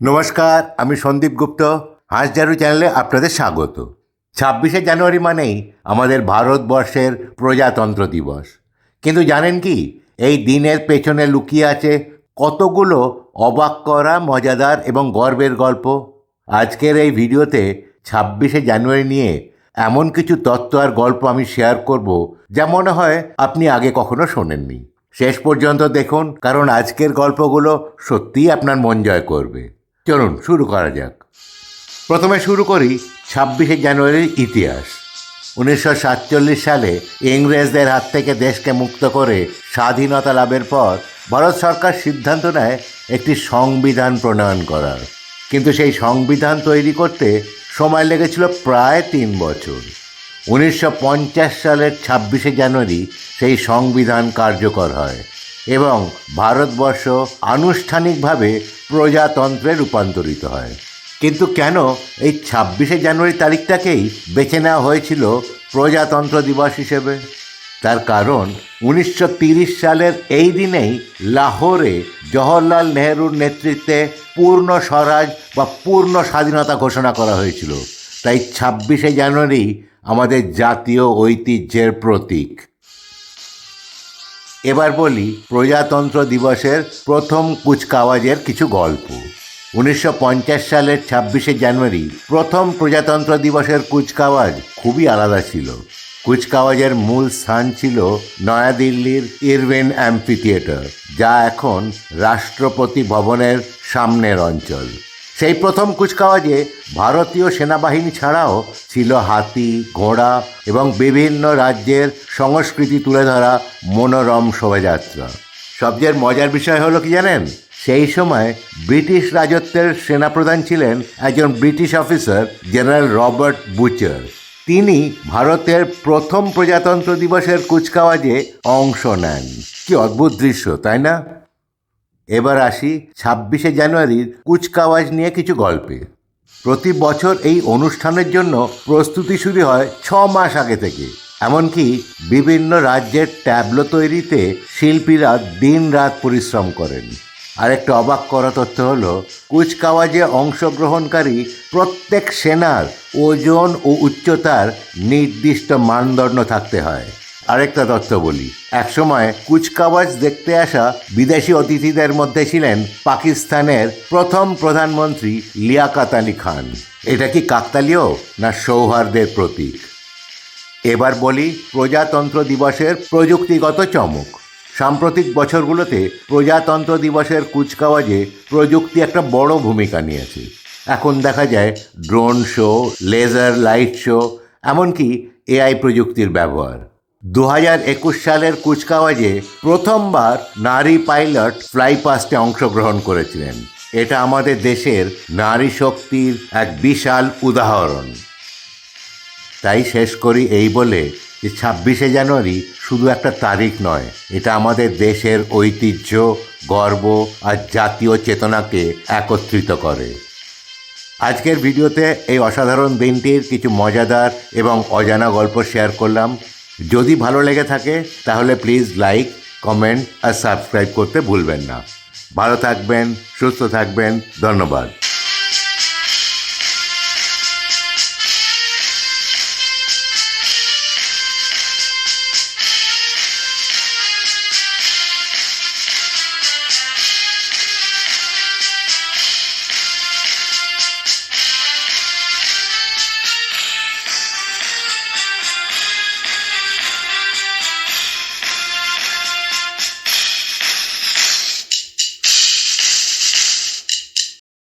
নমস্কার, আমি সন্দীপ গুপ্ত। হাঁসঝাড়ু চ্যানেলে আপনাদের স্বাগত। 26শে জানুয়ারি মানেই আমাদের ভারতবর্ষের প্রজাতন্ত্র দিবস। কিন্তু জানেন কি, এই দিনের পেছনে লুকিয়ে আছে কতগুলো অবাক করা, মজাদার এবং গর্বের গল্প। আজকের এই ভিডিওতে 26শে জানুয়ারি নিয়ে এমন কিছু তথ্য আর গল্প আমি শেয়ার করব যা মনে হয় আপনি আগে কখনো শোনেননি। শেষ পর্যন্ত দেখুন, কারণ আজকের গল্পগুলো সত্যিই আপনার মন জয় করবে। চলুন শুরু করা যাক। প্রথমে শুরু করি 26শে জানুয়ারির ইতিহাস। 1947 সালে ইংরেজদের হাত থেকে দেশকে মুক্ত করে স্বাধীনতা লাভের পর ভারত সরকার সিদ্ধান্ত নেয় একটি সংবিধান প্রণয়ন করার। কিন্তু সেই সংবিধান তৈরি করতে সময় লেগেছিল প্রায় 3 বছর। 1950 সালের 26শে জানুয়ারি সেই সংবিধান কার্যকর হয় এবং ভারতবর্ষ আনুষ্ঠানিকভাবে প্রজাতন্ত্রে রূপান্তরিত হয়। কিন্তু কেন এই 26শে জানুয়ারি তারিখটাকেই বেছে নেওয়া হয়েছিল প্রজাতন্ত্র দিবস হিসেবে? তার কারণ 1930 সালের এই দিনেই লাহোরে জওহরলাল নেহরুর নেতৃত্বে পূর্ণ স্বরাজ বা পূর্ণ স্বাধীনতা ঘোষণা করা হয়েছিল। তাই 26শে জানুয়ারি আমাদের জাতীয় ঐতিহ্যের প্রতীক। এবার বলি প্রজাতন্ত্র দিবসের প্রথম কুচকাওয়াজের কিছু গল্প। 1950 সালের 26শে জানুয়ারি প্রথম প্রজাতন্ত্র দিবসের কুচকাওয়াজ খুবই আলাদা ছিল। কুচকাওয়াজের মূল স্থান ছিল নয়াদিল্লির ইরভিন অ্যাম্ফিথিয়েটার, যা এখন রাষ্ট্রপতি ভবনের সামনের অঞ্চল। সেই প্রথম কুচকাওয়াজে ভারতীয় সেনাবাহিনী ছাড়াও ছিল হাতি, ঘোড়া এবং বিভিন্ন রাজ্যের সংস্কৃতি তুলে ধরা মনোরম শোভাযাত্রা। সবচেয়ে মজার বিষয় হলো কি জানেন, সেই সময় ব্রিটিশ রাজত্বের সেনাপ্রধান ছিলেন একজন British officer, general Robert Butcher. তিনি ভারতের প্রথম প্রজাতন্ত্র দিবসের কুচকাওয়াজে অংশ নেন। কি অদ্ভুত দৃশ্য, তাই না? এবার আসি 26শে জানুয়ারির কুচকাওয়াজ নিয়ে কিছু গল্পে। প্রতি বছর এই অনুষ্ঠানের জন্য প্রস্তুতি শুরু হয় 6 মাস আগে থেকে। এমনকি বিভিন্ন রাজ্যের ট্যাবলো তৈরিতে শিল্পীরা দিন রাত পরিশ্রম করেন। আরেকটা অবাক করা তথ্য হলো, কুচকাওয়াজে অংশগ্রহণকারী প্রত্যেক সেনার ওজন ও উচ্চতার নির্দিষ্ট মানদণ্ড থাকতে হয়। আরেকটা তথ্য বলি, একসময় কুচকাওয়াজ দেখতে আসা বিদেশি অতিথিদের মধ্যে ছিলেন পাকিস্তানের প্রথম প্রধানমন্ত্রী লিয়াকত আলী খান। এটা কি কাকতালীয় না সৌহার্দ্যের প্রতীক? এবার বলি প্রজাতন্ত্র দিবসের প্রযুক্তিগত চমক। সাম্প্রতিক বছরগুলোতে প্রজাতন্ত্র দিবসের কুচকাওয়াজে প্রযুক্তি একটা বড় ভূমিকা নিয়েছে। এখন দেখা যায় drone show, laser light show, এমনকি এআই প্রযুক্তির ব্যবহার। 2021 সালের কুচকাওয়াজে প্রথমবার নারী পাইলট ফ্লাই পাস্টে অংশগ্রহণ করেছিলেন। এটা আমাদের দেশের নারী শক্তির এক বিশাল উদাহরণ। তাই শেষ করি এই বলে যে 26শে জানুয়ারি শুধু একটা তারিখ নয়, এটা আমাদের দেশের ঐতিহ্য, গর্ব আর জাতীয় চেতনাকে একত্রিত করে। আজকের ভিডিওতে এই অসাধারণ দিনটির কিছু মজাদার এবং অজানা গল্প শেয়ার করলাম। যদি ভালো লেগে থাকে তাহলে প্লিজ লাইক, কমেন্ট আর সাবস্ক্রাইব করতে ভুলবেন না। ভালো থাকবেন, সুস্থ থাকবেন। ধন্যবাদ।